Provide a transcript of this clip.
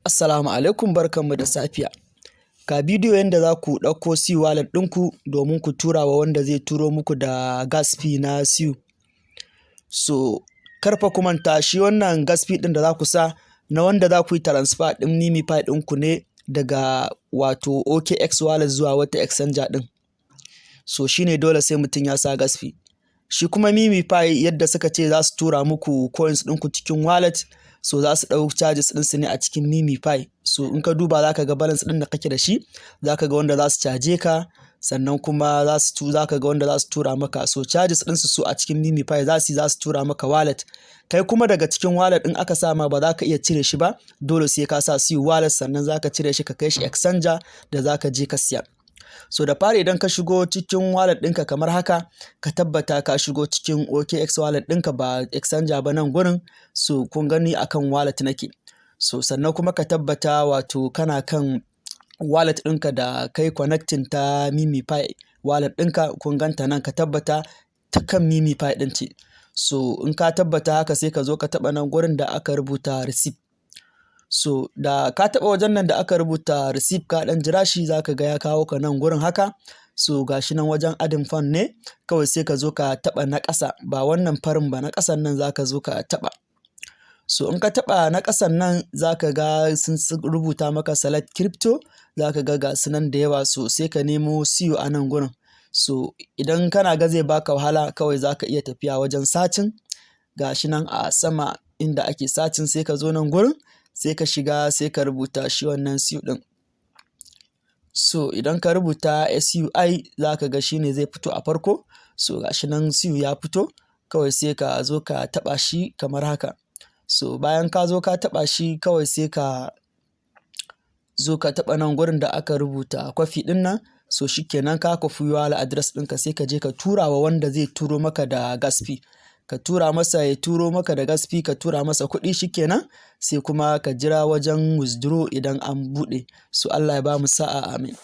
Assalamu alaikum, barkanmu da safiya. Ga bidiyo yanda za ku ɗauko C wallet ɗinku domin ku tura wa wanda zai turo muku da gas fee na C. So kar fa ku manta shi wannan gas fee ɗin da za ku sa na wanda za ku yi transfer ɗin MemePie ɗinku ne daga wato OKX wallet zuwa wata exchanger ɗin. So shi ne dole sai mutum ya sa gas fee. Shi kuma MemePie yadda suka ce za su tura muku coins ɗinku cikin wallet, so za su ɗau charges ɗinsu ne a cikin MemePie. So in ka duba za ka ga balance ɗin da kake da shi, za ka ga wanda za su caje ka, sannan kuma za ka ga wanda za su tura maka. So charges ɗinsu su a cikin MemePie za su tura maka wallet. Kai kuma daga cikin wallet ɗin aka sa ma ba za ka iya cire shi ba, dole sai ka sa C wallet sannan za ka cire shi ka kai shi exchanger da za ka je ka siya. So da fari idan ka shigo cikin wallet ɗinka kamar haka, ka tabbata ka shigo cikin OKX wallet ɗinka ba exchanger ba nan gurin. So kun gani akan wallet nake. So sannan kuma ka tabbata wato kana kan wallet ɗinka da kai connecting ta MemePie wallet ɗinka, kun ganta nan, ka tabbata ta kan MemePie ɗin ce. So in ka tabbata haka sai ka zo ka taɓa nan gurin da aka rubuta receipt. So da ka taɓa wajen nan da aka rubuta receipt ka ɗan jira shi, za ka ga ya kawo ka nan gurin haka. So ga shi nan wajen adding fund ne, kawai sai ka zo ka taɓa na ƙasa, ba wannan farin ba, na ƙasan nan za ka zo ka taɓa. So in ka taɓa na ƙasan nan za ka ga sun rubuta maka select crypto, za ka ga su nan da yawa. So sai ka nemo CU a nan gurin. So idan kana ga zai baka wahala, kawai za ka iya tafiya wajen searching, ga shi nan a sama inda ake searching sai ka zo nan gurin, sai ka shiga sai ka rubuta shi wannan CU ɗin. So idan ka rubuta SUI za ka ga shi ne zai fito a farko. So ga shi nan CU ya fito, kawai sai ka zo ka taɓa shi kamar haka. So bayan ka zo ka taɓa shi, kawai sai ka zo ka taɓa nan gurin da aka rubuta kwafi ɗin nan. So shi kenan ka kwafi wallet address ɗinka, sai ka je ka tura wa wanda zai turo maka da gas fee. Ka tura masa ya turo maka da gas fee, ka tura masa kuɗi, shi kenan sai kuma ka jira wajen withdraw idan an buɗe. So Allah ya ba mu sa'a, amin.